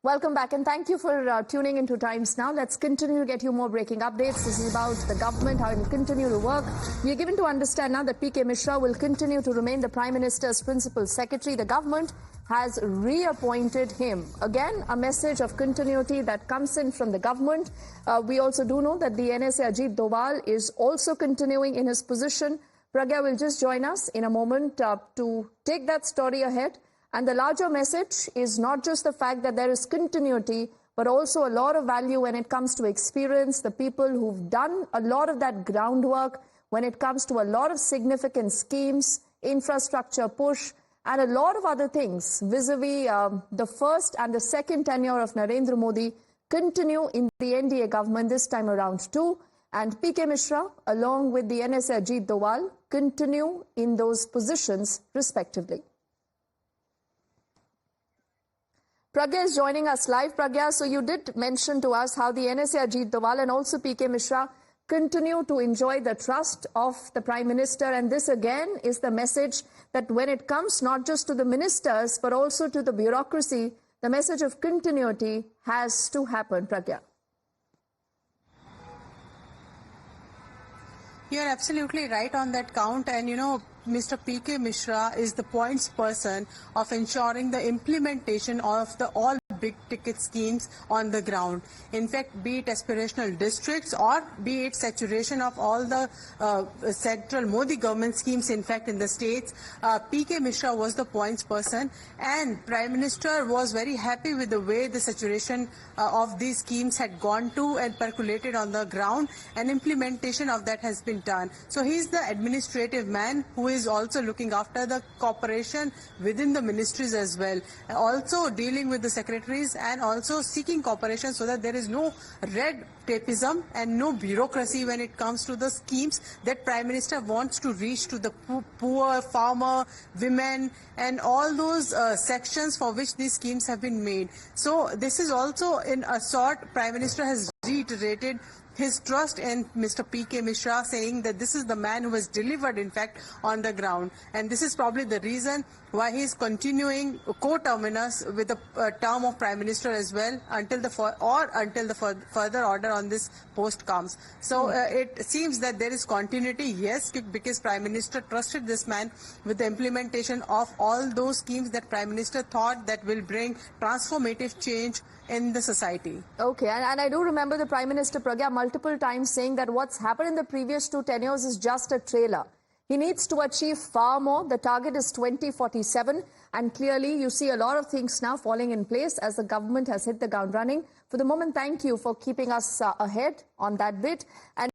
Welcome back and thank you for tuning into Times Now. Let's continue to get you more breaking updates. This is about the government, how it will continue to work. We are given to understand now that P.K. Mishra will continue to remain the Prime Minister's principal secretary. The government has reappointed him. Again, a message of continuity that comes in from the government. We also do know that the NSA Ajit Doval is also continuing in his position. Pragya will just join us in a moment to take that story ahead. And the larger message is not just the fact that there is continuity, but also a lot of value when it comes to experience, the people who've done a lot of that groundwork when it comes to a lot of significant schemes, infrastructure push, and a lot of other things vis-a-vis the first and the second tenure of Narendra Modi continue in the NDA government this time around too. And P.K. Mishra, along with the NSA Ajit Doval, continue in those positions respectively. Pragya is joining us live. Pragya, so you did mention to us how the NSA Ajit Doval and also P.K. Mishra continue to enjoy the trust of the Prime Minister. And this again is the message that when it comes not just to the ministers, but also to the bureaucracy, the message of continuity has to happen, Pragya. You're absolutely right on that count. And, you know, Mr. P.K. Mishra is the points person of ensuring the implementation of the all big-ticket schemes on the ground. In fact, be it aspirational districts or be it saturation of all the central Modi government schemes, in fact, in the states, P.K. Mishra was the points person, and Prime Minister was very happy with the way the saturation of these schemes had gone to and percolated on the ground, and implementation of that has been done. So he's the administrative man who is also looking after the cooperation within the ministries as well, also dealing with the secretaries and also seeking cooperation so that there is no red tapeism and no bureaucracy when it comes to the schemes that Prime Minister wants to reach to the poor, farmer, women, and all those sections for which these schemes have been made. So this is also in a sort, Prime Minister has reiterated his trust in Mr. P.K. Mishra, saying that this is the man who has delivered, in fact, on the ground. And this is probably the reason why he is continuing co-terminus with the term of Prime Minister as well until the further order on this post comes. So it seems that there is continuity, yes, because Prime Minister trusted this man with the implementation of all those schemes that Prime Minister thought that will bring transformative change in the society. Okay, and I do remember the Prime Minister, Pragya, multiple times saying that what's happened in the previous 2 tenures is just a trailer. He needs to achieve far more. The target is 2047, and clearly you see a lot of things now falling in place as the government has hit the ground running. For the moment, thank you for keeping us ahead on that bit. And